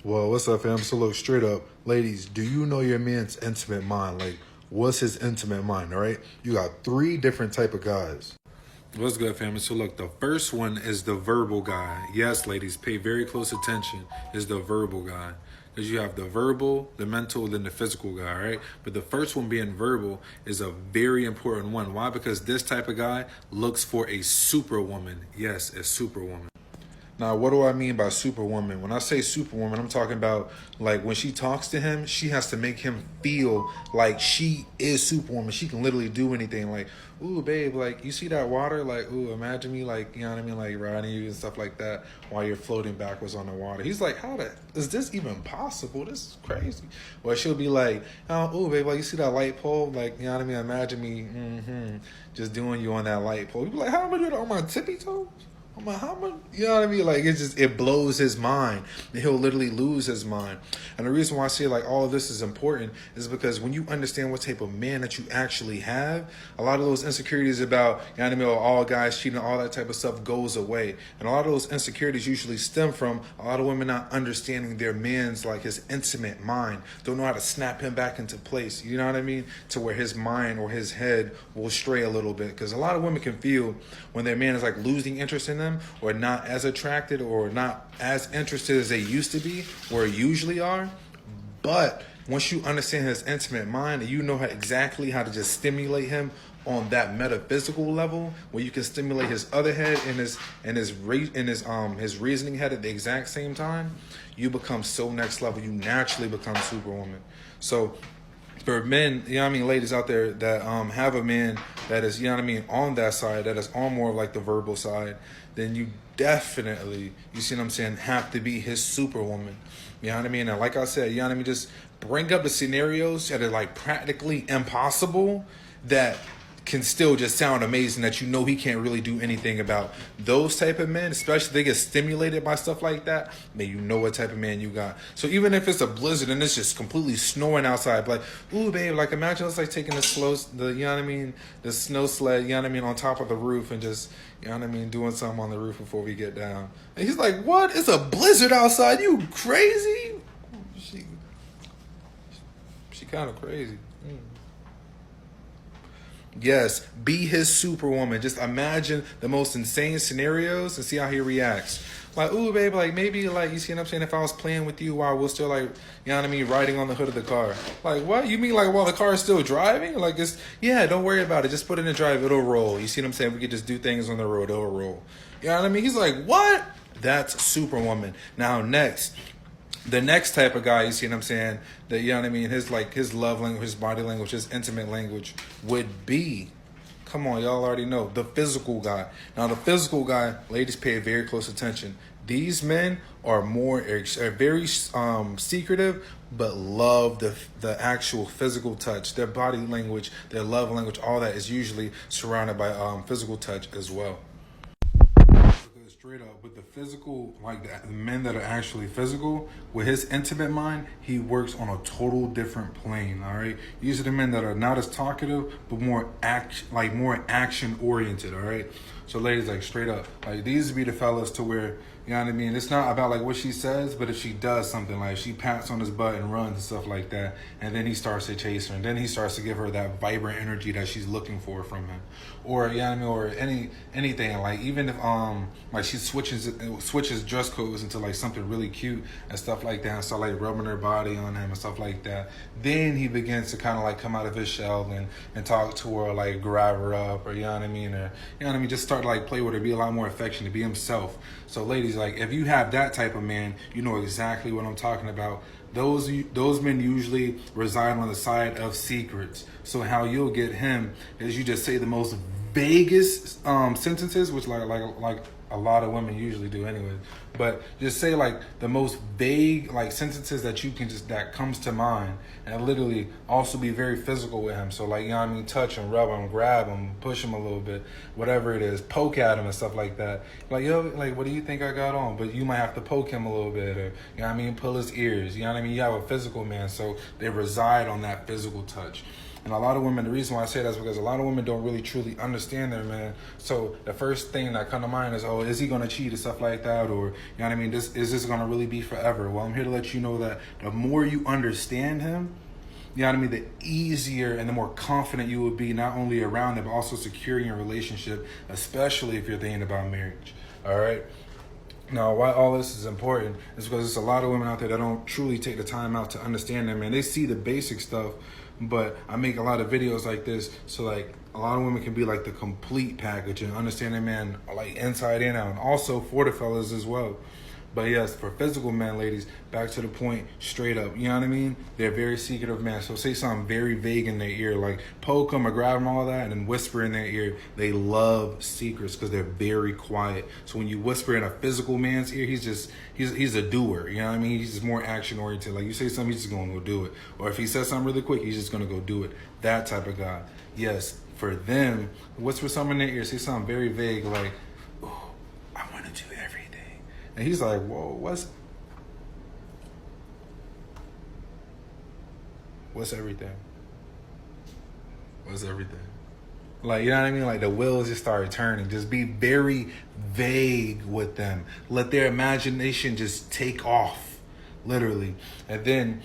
Well, what's up, fam? So look, straight up, ladies, do you know your man's intimate mind? Like, what's his intimate mind, all right? You got three different type of guys. What's good, family? So look, the first one is the verbal guy. Yes, ladies, pay very close attention. Is the verbal guy. Because you have the verbal, the mental, then the physical guy, right? But the first one being verbal is a very important one. Why? Because this type of guy looks for a superwoman. Yes, a superwoman. Now, what do I mean by superwoman? When I say superwoman, I'm talking about like when she talks to him, she has to make him feel like she is superwoman. She can literally do anything. Like, ooh, babe, like you see that water? Like, ooh, imagine me like, you know what I mean, like riding you and stuff like that while you're floating backwards on the water. He's like, is this even possible? This is crazy. Well, she'll be like, oh, ooh, babe, like you see that light pole? Like, you know what I mean? Imagine me, just doing you on that light pole. You'd be like, how am I doing that on my tippy toes? I'm like, how much? You know what I mean? Like, it blows his mind. And he'll literally lose his mind. And the reason why I say like all of this is important is because when you understand what type of man that you actually have, a lot of those insecurities about, you know what I mean, all guys cheating, all that type of stuff goes away. And a lot of those insecurities usually stem from a lot of women not understanding their man's, like his intimate mind. Don't know how to snap him back into place. You know what I mean? To where his mind or his head will stray a little bit. Because a lot of women can feel when their man is like losing interest in them or not as attracted or not as interested as they used to be or usually are. But once you understand his intimate mind and you know exactly how to just stimulate him on that metaphysical level, where you can stimulate his other head and his reasoning head at the exact same time, you become so next level. You naturally become superwoman. So for men, you know what I mean, ladies out there that have a man that is, you know what I mean, on that side, that is on more of like the verbal side, then you definitely, you see what I'm saying, have to be his superwoman. You know what I mean? And like I said, you know what I mean, just bring up the scenarios that are like practically impossible that can still just sound amazing, that you know he can't really do anything about. Those type of men, especially if they get stimulated by stuff like that, then you know what type of man you got. So even if it's a blizzard and it's just completely snowing outside, like, ooh, babe, like imagine it's like taking you know what I mean, the snow sled, you know what I mean, on top of the roof and just, you know what I mean, doing something on the roof before we get down. And he's like, what? It's a blizzard outside? You crazy? She kind of crazy. Yes, be his superwoman. Just imagine the most insane scenarios and see how he reacts. Like, ooh, babe, like maybe like you see what I'm saying? If I was playing with you while we're still like, you know what I mean, riding on the hood of the car. Like, what? You mean like while the car is still driving? Like yeah, don't worry about it. Just put it in drive, it'll roll. You see what I'm saying? We could just do things on the road, it'll roll. You know what I mean? He's like, what? That's superwoman. Now next. The next type of guy, you see what I'm saying, that, you know what I mean, his love language, his body language, his intimate language would be, come on, y'all already know, the physical guy. Now, the physical guy, ladies, pay very close attention. These men are very secretive, but love the actual physical touch. Their body language, their love language, all that is usually surrounded by physical touch as well. Straight up with the physical, like the men that are actually physical, with his intimate mind, he works on a total different plane. All right, these are the men that are not as talkative, but more action oriented. All right, so ladies, like straight up, like these be the fellas to where, you know what I mean, it's not about like what she says, but if she does something, like she pats on his butt and runs and stuff like that, and then he starts to chase her, and then he starts to give her that vibrant energy that she's looking for from him, or you know what I mean, or anything, like even if like she switches dress codes into like something really cute and stuff like that, and start like rubbing her body on him and stuff like that, then he begins to kind of like come out of his shell and talk to her, like grab her up, or you know what I mean, or you know what I mean, just start to like play with her, be a lot more affectionate, be himself. So ladies, like if you have that type of man, you know exactly what I'm talking about. Those men usually reside on the side of secrets. So how you'll get him is you just say the most vaguest sentences, which like a lot of women usually do anyway. But just say like the most vague like sentences that you can that comes to mind, and literally also be very physical with him. So like, you know what I mean, touch him, rub him, grab him, push him a little bit, whatever it is, poke at him and stuff like that. Like, yo, like what do you think I got on? But you might have to poke him a little bit, or you know what I mean, pull his ears. You know what I mean? You have a physical man, so they reside on that physical touch. And a lot of women, the reason why I say that is because a lot of women don't really truly understand their man. So the first thing that come to mind is, oh, is he gonna cheat and stuff like that, or you know what I mean? Is this gonna really be forever? Well, I'm here to let you know that the more you understand him, you know what I mean, the easier and the more confident you will be, not only around it, but also securing your relationship, especially if you're thinking about marriage. All right. Now, why all this is important is because there's a lot of women out there that don't truly take the time out to understand them, and they see the basic stuff. But I make a lot of videos like this, so like a lot of women can be like the complete package and understand their man like inside and out, and also for the fellas as well. But yes, for physical men, ladies, back to the point, straight up, you know what I mean? They're very secretive men. So say something very vague in their ear, like poke them or grab them, all that, and then whisper in their ear. They love secrets because they're very quiet. So when you whisper in a physical man's ear, he's a doer, you know what I mean? He's just more action oriented. Like you say something, he's just going to go do it. Or if he says something really quick, he's just going to go do it. That type of guy. Yes, for them, whisper something in their ear, say something very vague, like, oh, I want to do everything. And he's like, whoa, what's everything? What's everything? Like, you know what I mean? Like the wheels just start turning. Just be very vague with them. Let their imagination just take off, literally. And then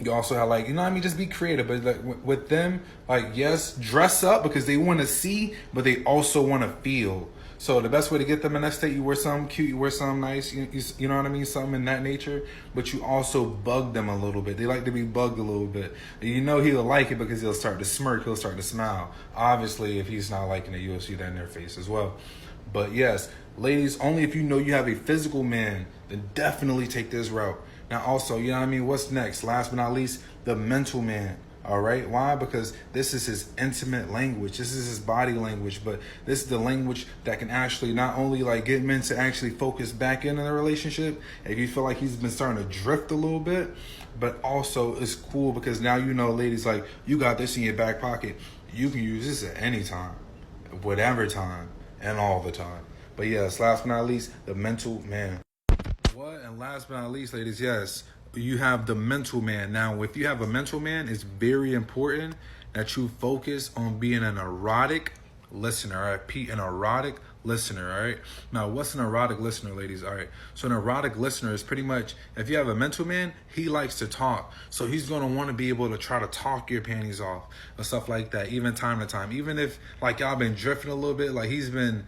you also have like, you know what I mean? Just be creative. But like with them, like, yes, dress up because they want to see, but they also want to feel. So the best way to get them in that state, you wear something cute, you wear something nice, you know what I mean? Something in that nature, but you also bug them a little bit. They like to be bugged a little bit. And you know he'll like it because he'll start to smirk, he'll start to smile. Obviously, if he's not liking it, you'll see that in their face as well. But yes, ladies, only if you know you have a physical man, then definitely take this route. Now also, you know what I mean? What's next? Last but not least, the mental man. All right. Why? Because this is his intimate language. This is his body language. But this is the language that can actually not only like get men to actually focus back into the relationship if you feel like he's been starting to drift a little bit, but also it's cool because now you know, ladies, like you got this in your back pocket. You can use this at any time, whatever time, and all the time. But yes, last but not least, the mental man. What? And last but not least, ladies, yes, you have the mental man. Now, if you have a mental man, it's very important that you focus on being an erotic listener. All right, Pete, an erotic listener. All right. Now, what's an erotic listener, ladies? All right. So an erotic listener is pretty much, if you have a mental man, he likes to talk. So he's going to want to be able to try to talk your panties off and stuff like that, even time to time. Even if like y'all been drifting a little bit, like he's been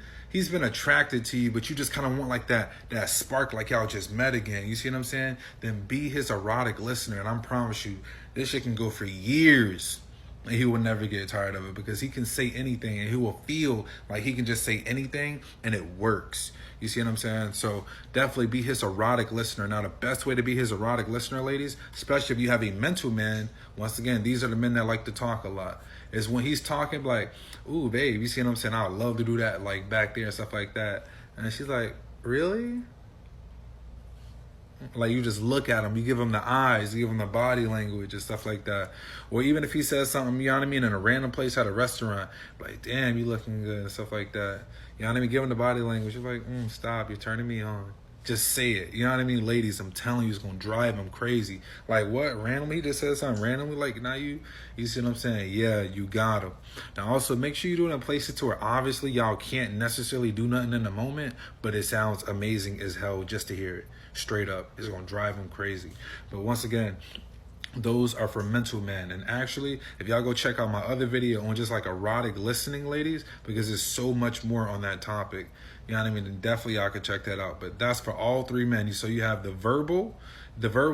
attracted to you, but you just kind of want like that spark, like y'all just met again. You see what I'm saying? Then be his erotic listener, and I promise you, this shit can go for years, and he will never get tired of it because he can say anything, and he will feel like he can just say anything, and it works. You see what I'm saying? So definitely be his erotic listener. Now, the best way to be his erotic listener, ladies, especially if you have a mental man, once again, these are the men that like to talk a lot, is when he's talking like, ooh, babe, you see what I'm saying? I would love to do that, like back there and stuff like that. And she's like, really? Like you just look at him, you give him the eyes, you give him the body language and stuff like that. Or even if he says something, you know what I mean, in a random place at a restaurant, like, damn, you looking good and stuff like that. You know what I mean? Give him the body language. You're like, stop, you're turning me on. Just say it. You know what I mean? Ladies, I'm telling you, it's going to drive him crazy. Like, what? Randomly? He just said something randomly? Like, now you see what I'm saying? Yeah, you got him. Now, also, make sure you do it in places to where obviously y'all can't necessarily do nothing in the moment, but it sounds amazing as hell just to hear it. Straight up. It's going to drive him crazy. But once again, those are for mental men. And actually, if y'all go check out my other video on just like erotic listening, ladies, because there's so much more on that topic. You know what I mean? And definitely y'all can check that out. But that's for all three men. So you have the verbal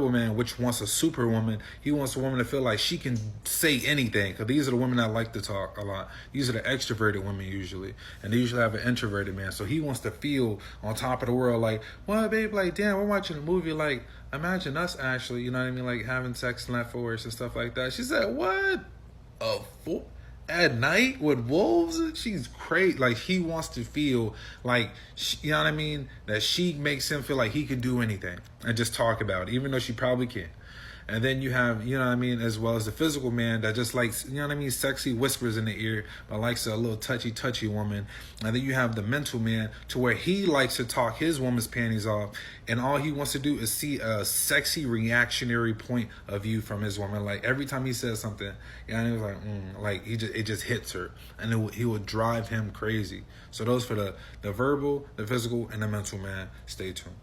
man, which wants a superwoman. He wants a woman to feel like she can say anything. Because these are the women that like to talk a lot. These are the extroverted women usually. And they usually have an introverted man. So he wants to feel on top of the world like, well, babe, like, damn, we're watching a movie. Like, imagine us actually, you know what I mean? Like having sex left for us and stuff like that. She said, what? A fool? At night with wolves? She's crazy. Like he wants to feel like, you know what I mean, that she makes him feel like he can do anything and just talk about it, even though she probably can't. And then you have, you know what I mean, as well as the physical man that just likes, you know what I mean, sexy whispers in the ear, but likes a little touchy woman. And then you have the mental man to where he likes to talk his woman's panties off, and all he wants to do is see a sexy reactionary point of view from his woman. Like every time he says something, you know, and he was like it just hits her, and he would drive him crazy. So those for the verbal, the physical, and the mental man. Stay tuned.